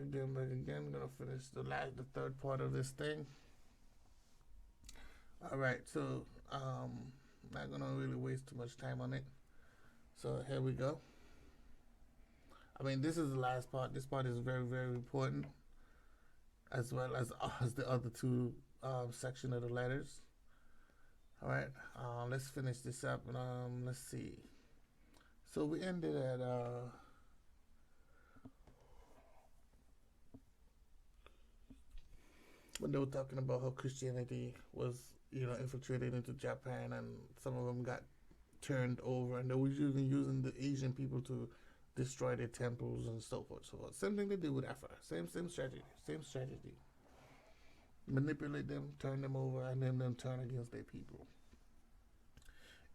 again, back again. Gonna finish the third part of this thing. All right, so not gonna really waste too much time on it. So here we go. I mean, this is the last part. This part is very, very important, as well as the other two section of the letters. All right, let's finish this up. Let's see. So we ended at when they were talking about how Christianity was, infiltrated into Japan, and some of them got turned over, and they were even using the Asian people to destroy their temples and so forth, so forth. Same thing they did with Africa. Same strategy. Same strategy. Manipulate them, turn them over, and then turn against their people.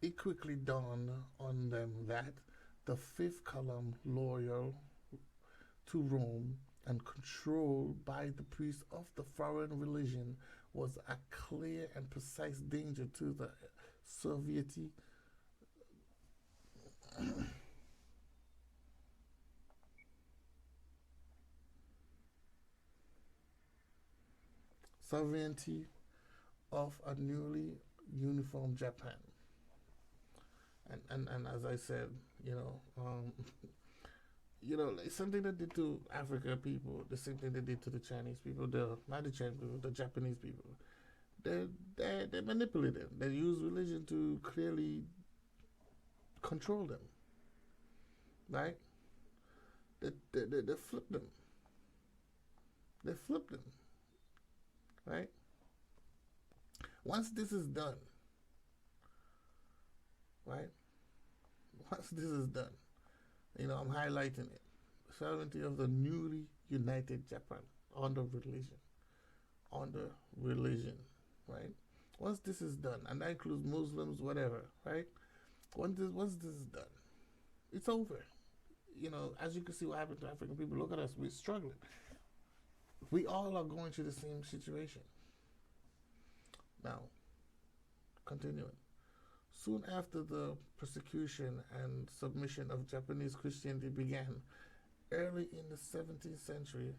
It quickly dawned on them that the fifth column, loyal to Rome and controlled by the priests of the foreign religion, was a clear and precise danger to the Soviet sovereignty of a newly uniformed Japan. And as I said, it's something they did to Africa people, the same thing they did to the Chinese people, not the Chinese people, the Japanese people. They manipulate them. They use religion to clearly control them. Right? They flip them. They flip them. Right? Once this is done, right? Once this is done, I'm highlighting it. Sovereignty of the newly united Japan under religion. Under religion, right? Once this is done, and that includes Muslims, whatever, right? Once this is done, it's over. As you can see what happened to African people, look at us, we're struggling. We all are going through the same situation. Now, continuing. Soon after the persecution and submission of Japanese Christianity began, early in the 17th century,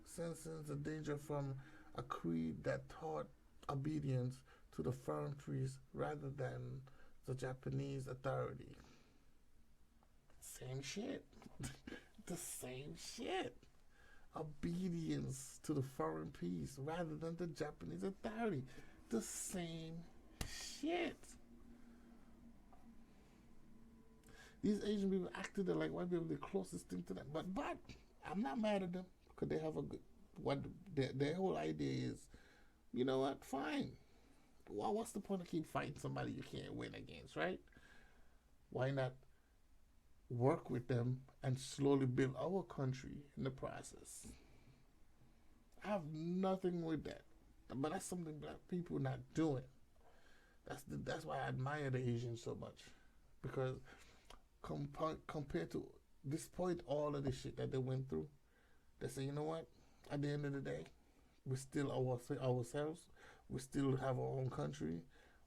sensing the danger from a creed that taught obedience to the foreign priest rather than the Japanese authority. Same shit. The same shit. Obedience to the foreign priest rather than the Japanese authority. The same shit. These Asian people acted like white people, the closest thing to them. But I'm not mad at them because they have a good. What their whole idea is, you know what? Fine. Well, what's the point of keep fighting somebody you can't win against, right? Why not work with them and slowly build our country in the process? I have nothing with that, but that's something black people not doing. That's why I admire the Asians so much, because compared to this point, all of the shit that they went through, they say, you know what? At the end of the day, we still ourselves. We still have our own country.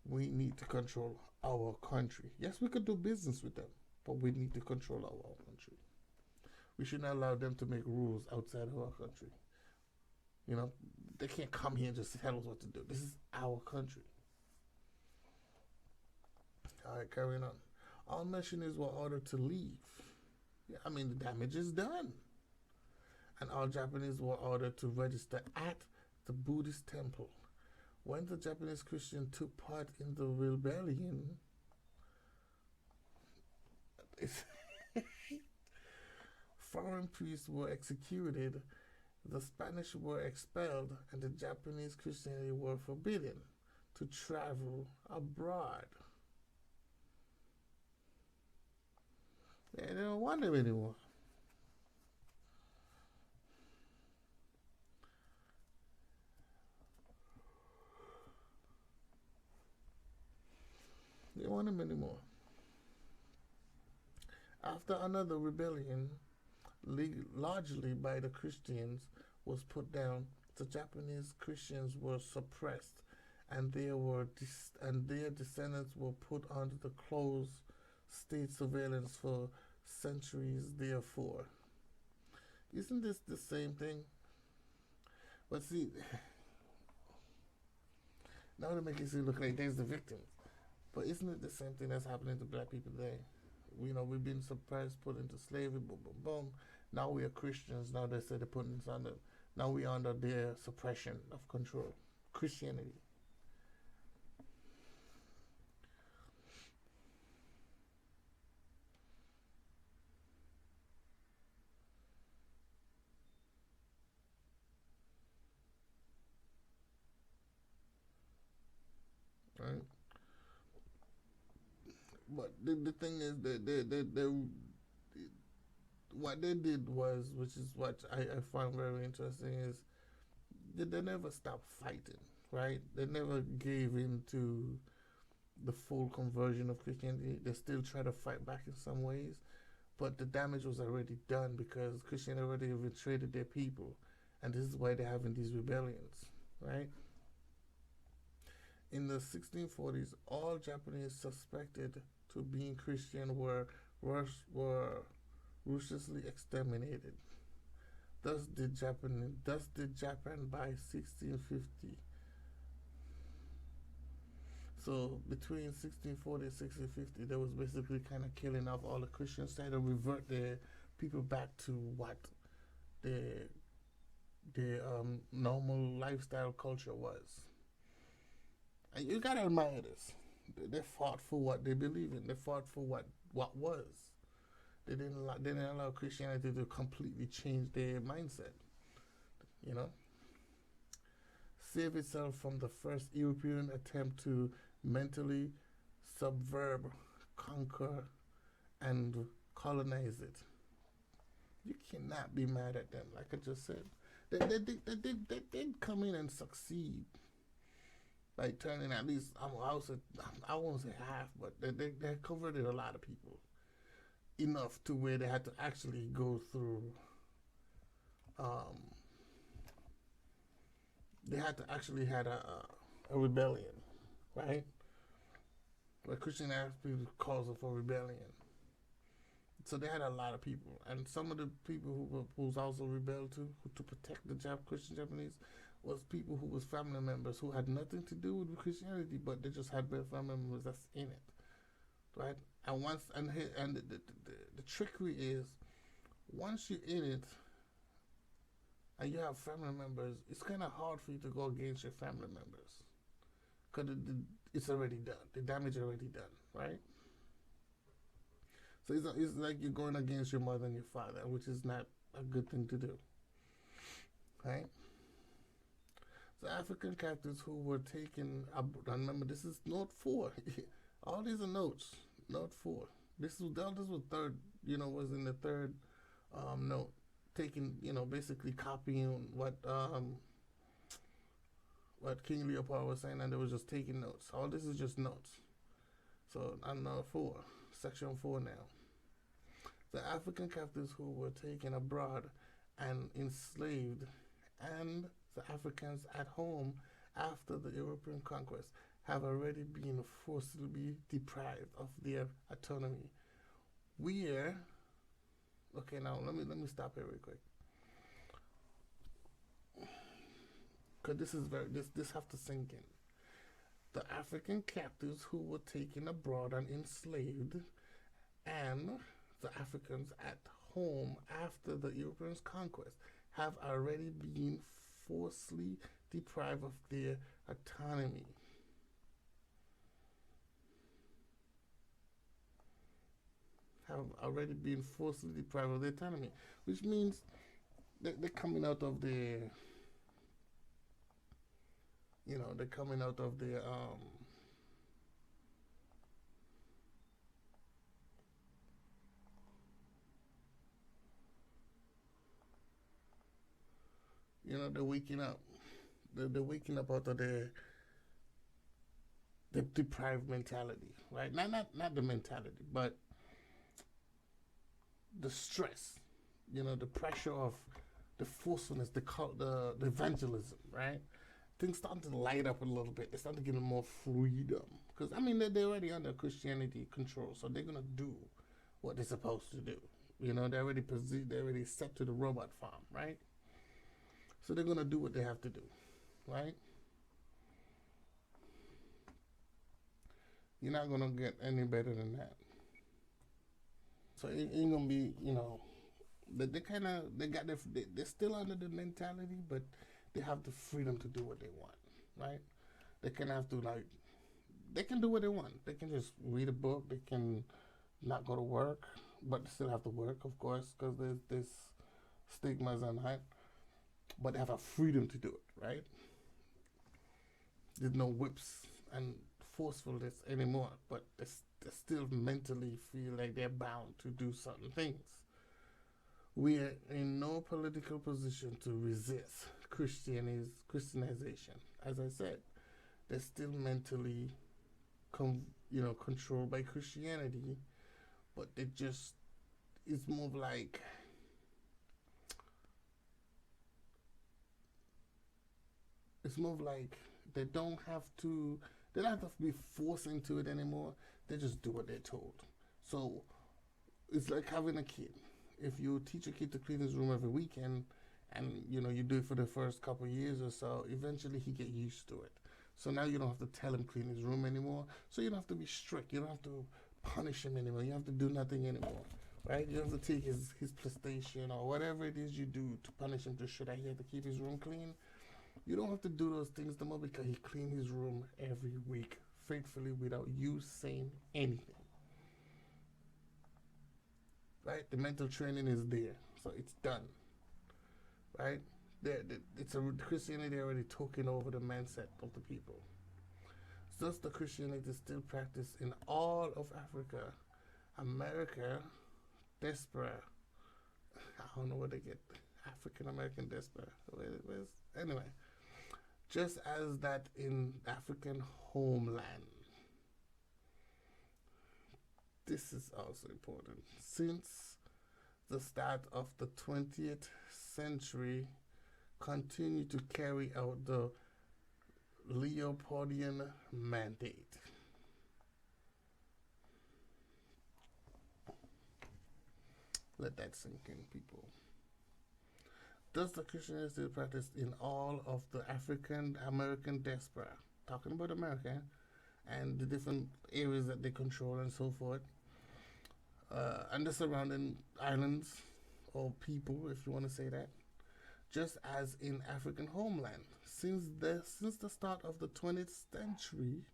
We need to control our country. Yes, we could do business with them, but we need to control our own country. We should not allow them to make rules outside of our country. They can't come here and just tell us what to do. This is our country. All right, carrying on. All missionaries were ordered to leave. I mean, the damage is done. And all Japanese were ordered to register at the Buddhist temple. When the Japanese Christians took part in the rebellion, foreign priests were executed, the Spanish were expelled, and the Japanese Christianity were forbidden to travel abroad. They don't want them anymore. They don't want them anymore. After another rebellion, largely by the Christians, was put down, the Japanese Christians were suppressed, and their descendants were put under the close state surveillance for centuries. Therefore, Isn't this the same thing? But see, now to make it seem look like there's the victims. But isn't it the same thing that's happening to black people today? We've been suppressed, put into slavery, boom, boom, boom. Now we are Christians. Now they say they're putting us under. Now we are under their suppression of control. Christianity. Right? But the thing is that what they did was, which is what I find very interesting, is they never stopped fighting, right? They never gave in to the full conversion of Christianity. They still try to fight back in some ways, but the damage was already done because Christianity already betrayed their people, and this is why they're having these rebellions, right? In the 1640s, all Japanese suspected to being Christian were ruthlessly exterminated. Thus did Japan by 1650. So between 1640 and 1650, there was basically kind of killing off all the Christians, trying to revert their people back to what their normal lifestyle culture was. And you gotta admire this. They fought for what they believe in. They fought for what was. They didn't allow Christianity to completely change their mindset. You know, save itself from the first European attempt to mentally subvert, conquer, and colonize it. You cannot be mad at them. Like I just said, they did come in and succeed by turning at least I won't say half, but they converted a lot of people enough to where they had to actually go through. They had to actually had a rebellion, right? Where Christianity calls for rebellion. So they had a lot of people, and some of the people who was also rebelled to protect the Christian Japanese was people who was family members who had nothing to do with Christianity, but they just had family members that's in it, right? And the trickery is once you're in it and you have family members, it's kind of hard for you to go against your family members because it's already done. The damage is already done, right? So it's like you're going against your mother and your father, which is not a good thing to do, right? So African captives who were taken, remember this is note 4. All these are notes. Note 4. This was third. Was in the third note, taking basically copying what King Leopold was saying, and they was just taking notes. All this is just notes. So on note 4, section 4 now. The African captives who were taken abroad and enslaved, and the Africans at home after the European conquest have already been forcibly deprived of their autonomy. Okay, now let me stop here real quick, because this have to sink in. The African captives who were taken abroad and enslaved, and the Africans at home after the European conquest have already been forcibly deprived of their autonomy. Have already been forcibly deprived of their autonomy, which means they're coming out of their, they're coming out of their they're waking up. They're waking up out of their the deprived mentality, right? Not the mentality, but the stress, the pressure of the forcefulness, the evangelism, right? Things starting to light up a little bit. They're starting to give them more freedom because they're already under Christianity control, so they're gonna do what they're supposed to do, They're already set to the robot farm, right? So they're gonna do what they have to do, right? You're not gonna get any better than that. So it ain't gonna be, they kind of they're still under the mentality, but they have the freedom to do what they want, right? They can have to like they can do what they want. They can just read a book. They can not go to work, but they still have to work, of course, because there's this stigmas on that. But they have a freedom to do it, right? There's no whips and forcefulness anymore, but they still mentally feel like they're bound to do certain things. We are in no political position to resist Christianization. As I said, they're still mentally, controlled by Christianity, but they just it's more like it's more like they don't have to they don't have to be forced into it anymore. They just do what they're told. So it's like having a kid. If you teach a kid to clean his room every weekend, and you do it for the first couple of years or so, eventually he get used to it. So now you don't have to tell him clean his room anymore. So you don't have to be strict. You don't have to punish him anymore. You don't have to do nothing anymore, right? You don't have to take his PlayStation or whatever it is you do to punish him to show that he has to keep his room clean. You don't have to do those things no more because he cleans his room every week faithfully without you saying anything. Right? The mental training is there, so it's done. Right? It's a Christianity already taking over the mindset of the people. Thus, the Christianity is still practiced in all of Africa, America, diaspora. I don't know where they get African American diaspora. Anyway, just as that in African homeland. This is also important. Since the start of the 20th century, continue to carry out the Leopoldian mandate. Let that sink in, people. Thus, the Christianity is still practiced in all of the African American diaspora, talking about America, and the different areas that they control and so forth, and the surrounding islands or people, if you want to say that, just as in African homeland. Since the start of the 20th century,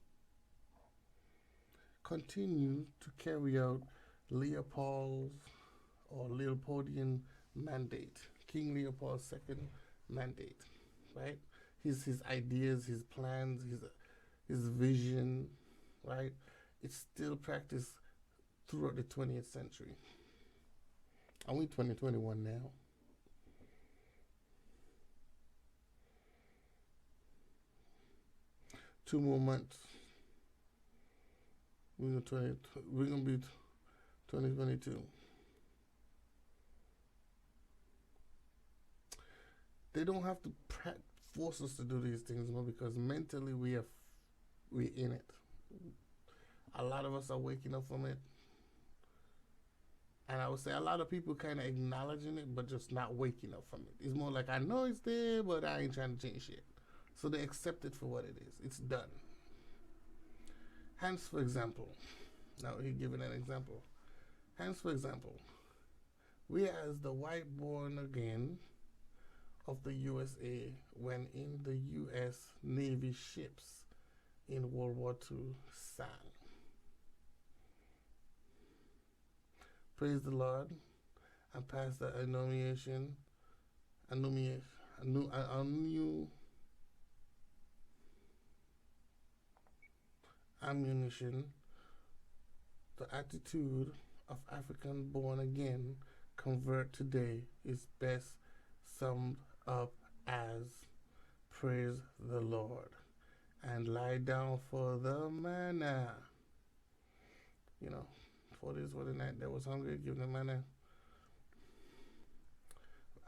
continue to carry out Leopold's or Leopoldian mandate, King Leopold II mandate, right? His ideas, his plans, his vision, right? It's still practiced throughout the 20th century. And we're 2021 now. Two more months. We're gonna be 2022. They don't have to force us to do these things more because mentally we're in it. A lot of us are waking up from it. And I would say a lot of people kind of acknowledging it, but just not waking up from it. It's more like, I know it's there, but I ain't trying to change shit. So they accept it for what it is. It's done. Hence, for example, now he's giving an example. Hence, for example, we as the white born again of the USA when in the US Navy ships in World War II sang. Praise the Lord and pass the ammunition, the attitude of African born again convert today is best summed up as praise the Lord and lie down for the manna. For this for the night that was hungry, give them manna.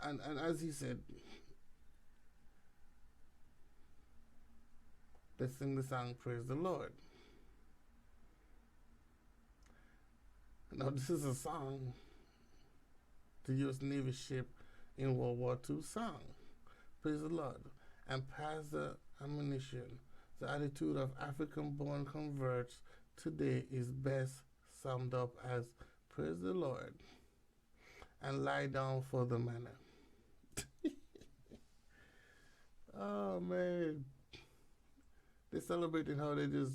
And as he said, let's sing the song Praise the Lord. Now this is a song the U.S. Navy ship in World War II sung. Praise the Lord. And pass the ammunition. The attitude of African-born converts today is best summed up as praise the Lord and lie down for the manna. Oh man, they're celebrating how they just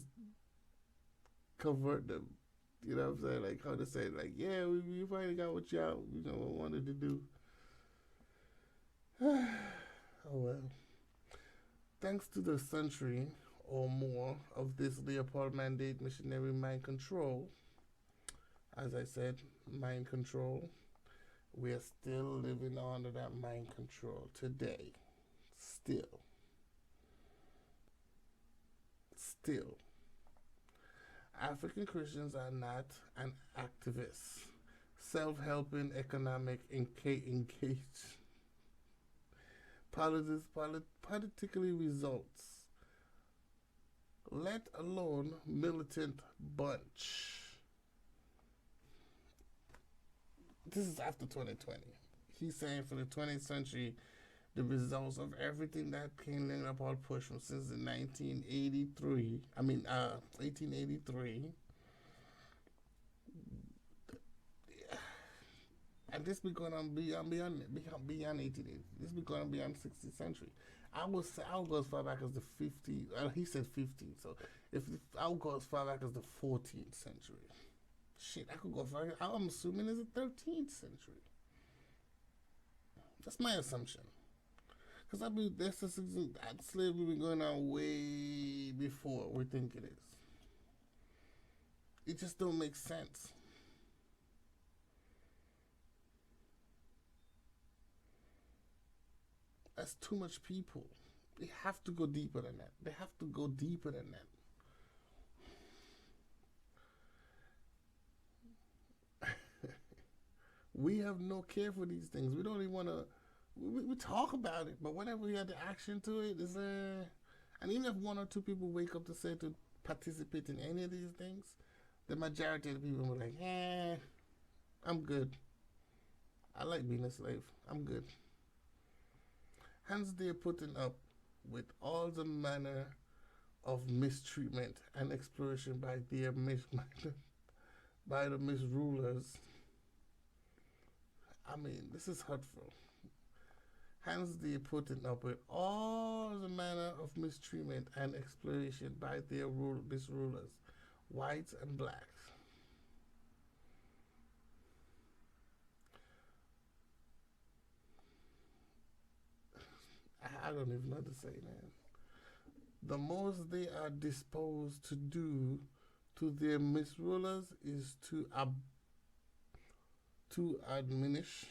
convert them. You know what I'm saying? Like how they say, like, yeah, we finally got what y'all wanted to do. Oh well. Thanks to the century or more of this Leopold mandate missionary mind control, as I said, mind control, we are still living under that mind control today. Still. African Christians are not an activist, self-helping economic engaged, politically results, let alone militant bunch. This is after 2020. He's saying for the 20th century, the results of everything that King Leopold pushed from since the 1883, and this be going on beyond 1880. This be going on beyond 16th century. I'll go as far back as the 50s. He said 15, so I'll go as far back as the 14th century. Shit, I could go far. I'm assuming it's the 13th century. That's my assumption. Because that slavery been going on way before we think it is. It just don't make sense. That's too much people. They have to go deeper than that. We have no care for these things. We don't even want to. We talk about it, but whenever we add the action to it, and even if one or two people wake up to say to participate in any of these things, the majority of the people were like, I'm good. I like being a slave. I'm good. Hence, they're putting up with all the manner of mistreatment and exploitation by the misrulers. I mean, this is hurtful. Hence, they're putting up with all the manner of mistreatment and exploitation by their misrulers, whites and blacks. I don't even know what to say, man. The most they are disposed to do to their misrulers is to admonish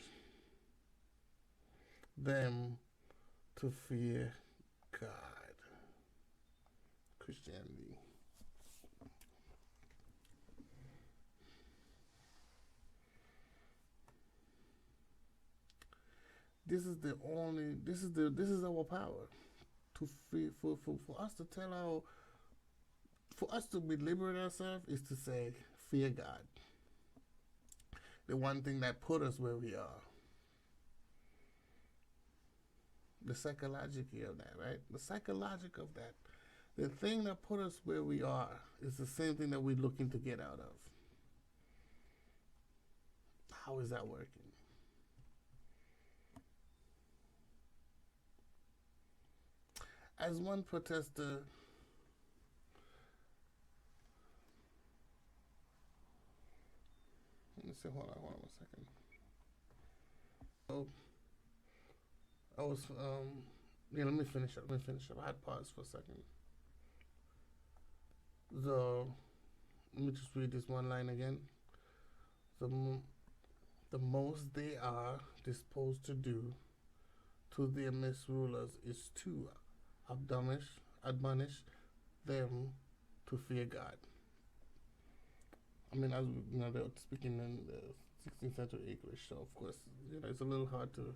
them to fear God. Christianity. This is our power to free, for us to for us to liberate ourselves is to say fear God. The one thing that put us where we are. The psychology of that, right? The psychological of that. The thing that put us where we are is the same thing that we're looking to get out of. How is that working? As one protester, let me see, hold on 1 second. Oh, I was, let me finish up. I had paused for a second. Let me just read this one line again. The most they are disposed to do to their misrulers is to admonish them to fear God. I mean, as they're speaking in the 16th century English, so of course, it's a little hard to,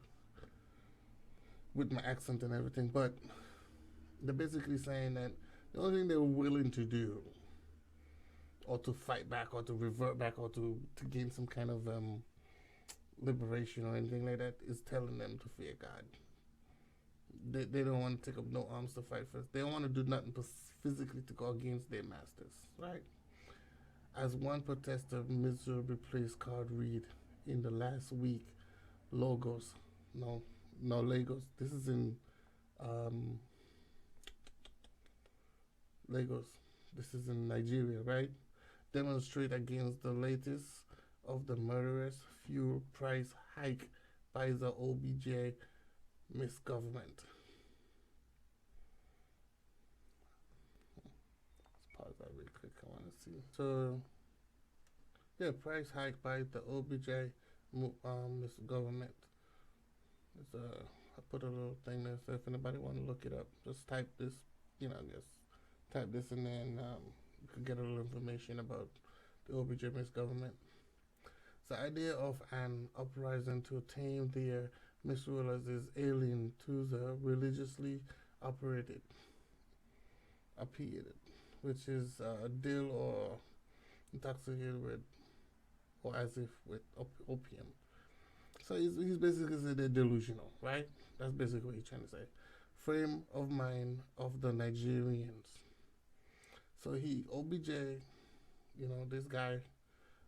with my accent and everything, but they're basically saying that the only thing they're willing to do, or to fight back, or to revert back, or to gain some kind of liberation or anything like that is telling them to fear God. They don't want to take up no arms to fight first. They don't want to do nothing physically to go against their masters, right? As one protester miserably placed card read in the last week, Lagos, no Lagos. This is in um, Lagos. This is in Nigeria, right? Demonstrate against the latest of the murderous fuel price hike by the OBJ misgovernment. Let's pause that real quick. I want to see. So, yeah, price hike by the OBJ misgovernment. I put a little thing there, so if anybody want to look it up, just type this, just type this in there, and you can get a little information about the OBJ misgovernment. It's the idea of an uprising to tame their misrulers is alien to the religiously appeared, which is a deal or intoxicated with, or as if with opium. So he's basically saying they're delusional, right? That's basically what he's trying to say. Frame of mind of the Nigerians. So OBJ, this guy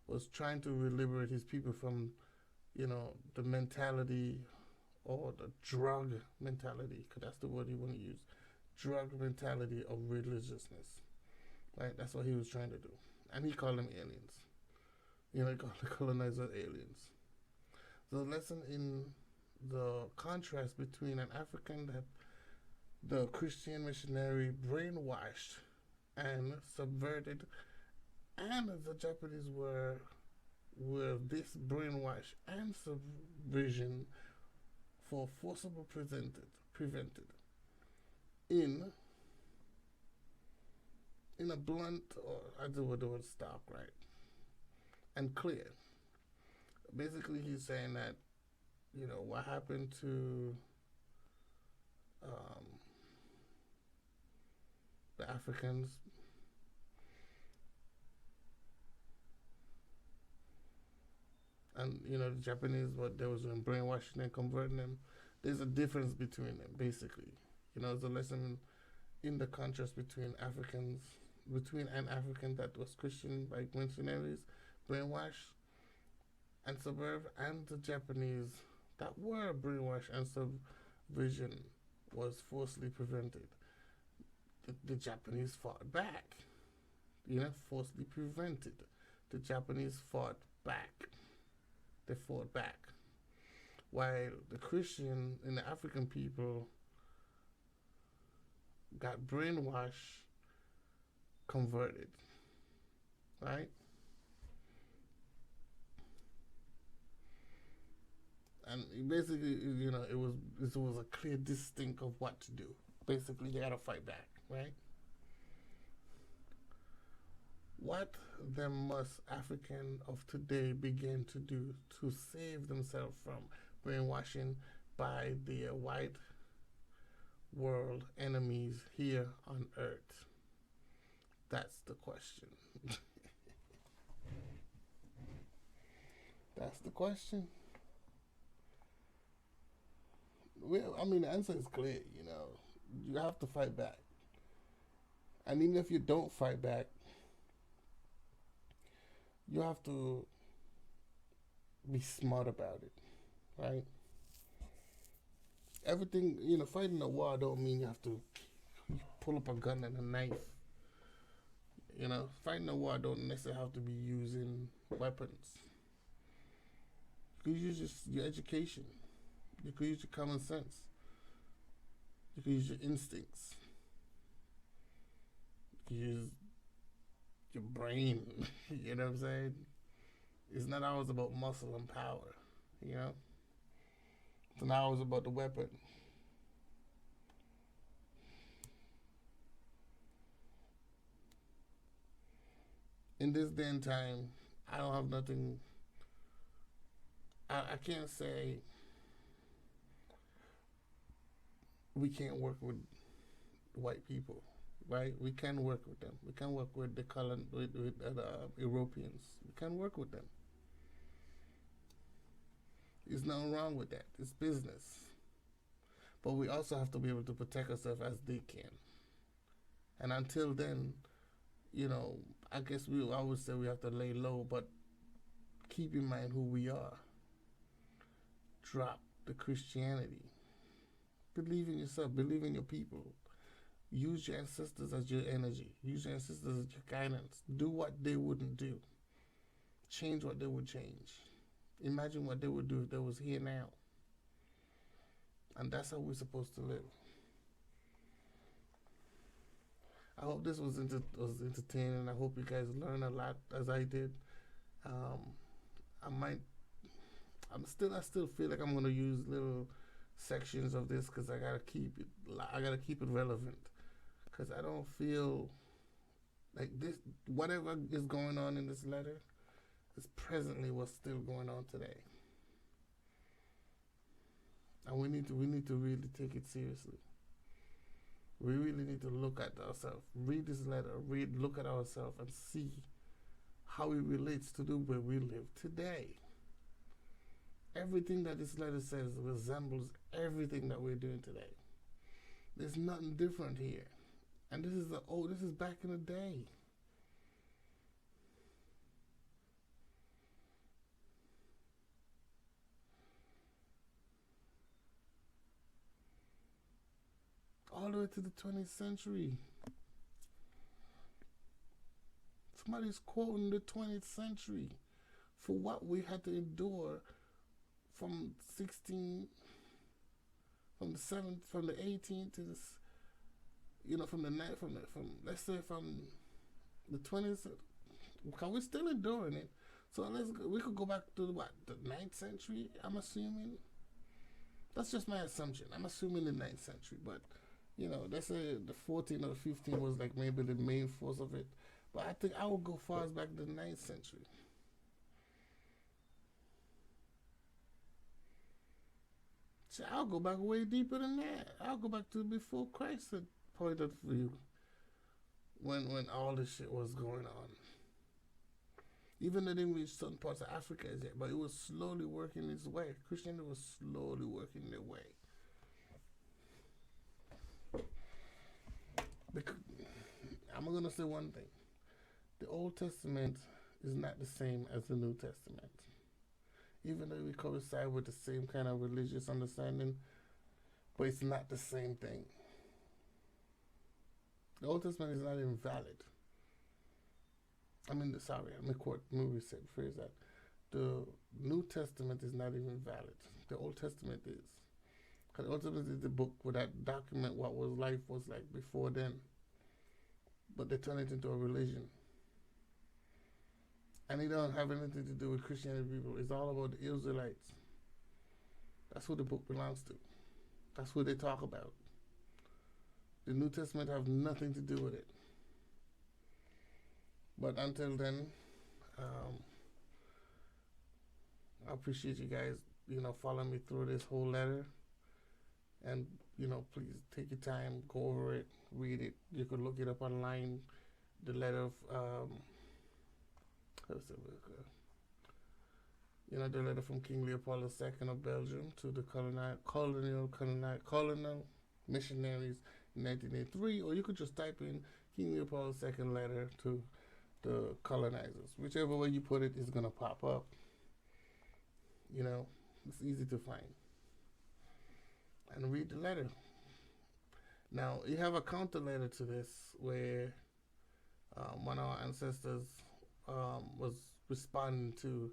was trying to liberate his people from, the mentality or the drug mentality, because that's the word he want to use. Drug mentality of religiousness, right? That's what he was trying to do. And he called them aliens. He called the colonizers aliens. The lesson in the contrast between an African that the Christian missionary brainwashed and subverted, and the Japanese were this brainwash and subversion for forcible prevented in a blunt, or I do what the word stark, right, and clear. Basically, he's saying that, what happened to the Africans, and, the Japanese, what they was doing, brainwashing and converting them. There's a difference between them, basically. There's a lesson in the contrast between an African that was Christian by missionaries, brainwashed and subvert, and the Japanese that were brainwashed and subversion was forcibly prevented. The Japanese fought back. Forcibly prevented. The Japanese fought back. They fought back. While the Christian and the African people got brainwashed, converted. Right? And basically, it was a clear distinct of what to do. Basically, they gotta fight back, right? What then must African of today begin to do to save themselves from brainwashing by their white world enemies here on earth? That's the question. That's the question. Well, the answer is clear, You have to fight back. And even if you don't fight back, you have to be smart about it, right? Everything, fighting a war don't mean you have to pull up a gun and a knife. Fighting a war don't necessarily have to be using weapons. You could use just your education. You could use your common sense. You could use your instincts. You could use your brain. You know what I'm saying? It's not always about muscle and power. It's not always about the weapon. In this day and time, I don't have nothing. I can't say we can't work with white people, right? We can work with them. We can work with the Europeans. We can work with them. There's nothing wrong with that. It's business. But we also have to be able to protect ourselves as they can. And until then, I guess I would say we have to lay low, but keep in mind who we are. Drop the Christianity. Believe in yourself. Believe in your people. Use your ancestors as your energy. Use your ancestors as your guidance. Do what they wouldn't do. Change what they would change. Imagine what they would do if they was here now. And that's how we're supposed to live. I hope this was entertaining. I hope you guys learned a lot as I did. I still feel like I'm gonna use little sections of this because I gotta keep it relevant. Because I don't feel like this. Whatever is going on in this letter is presently what's still going on today. And we need to really take it seriously. We really need to look at ourselves. Read this letter. Look at ourselves and see how it relates to the way we live today. Everything that this letter says resembles everything that we're doing today. There's nothing different here. And this is back in the day. All the way to the 20th century. Somebody's quoting the 20th century for what we had to endure from the 18th to this, from the 20th, because we're still enduring it. So we could go back to the 9th century, I'm assuming. That's just my assumption. I'm assuming the 9th century, but let's say the 14th or the 15th was like maybe the main force of it. But I think I would go far as back to the 9th century. So I'll go back way deeper than that. I'll go back to before Christ had pointed for you. When all this shit was going on. Even though they didn't reach certain parts of Africa as yet, but it was slowly working its way. Christianity was slowly working their way. I'm going to say one thing. The Old Testament is not the same as the New Testament. Even though we coincide with the same kind of religious understanding, but it's not the same thing. The Old Testament is not invalid. Let me rephrase that. The New Testament is not even valid. The Old Testament is. Because the Old Testament is the book where that document what life was like before then. But they turn it into a religion. And it don't have anything to do with Christianity people. It's all about the Israelites. That's who the book belongs to. That's who they talk about. The New Testament have nothing to do with it. But until then, I appreciate you guys, following me through this whole letter. And, please take your time, go over it, read it. You could look it up online. The letter of, the letter from King Leopold II of Belgium to the colonial missionaries in 1983, or you could just type in King Leopold II letter to the colonizers. Whichever way you put it is going to pop up. It's easy to find. And read the letter. Now, you have a counter letter to this where one of our ancestors was responding to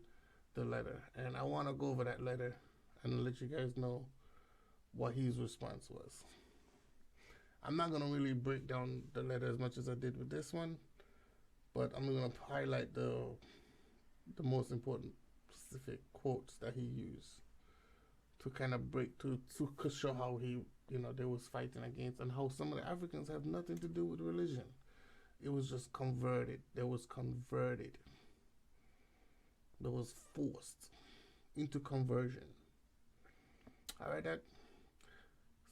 the letter. And I want to go over that letter and let you guys know what his response was. I'm not going to really break down the letter as much as I did with this one, but I'm going to highlight the most important specific quotes that he used to kind of to show how they was fighting against, and how some of the Africans have nothing to do with religion. It was just converted. They was converted. They was forced into conversion. All right,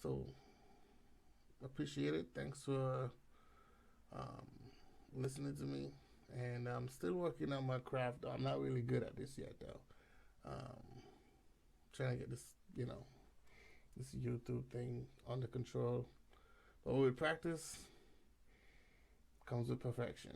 so appreciate it. Thanks for listening to me. And I'm still working on my craft. I'm not really good at this yet, though. trying to get this, this YouTube thing under control. But with practice comes with perfection.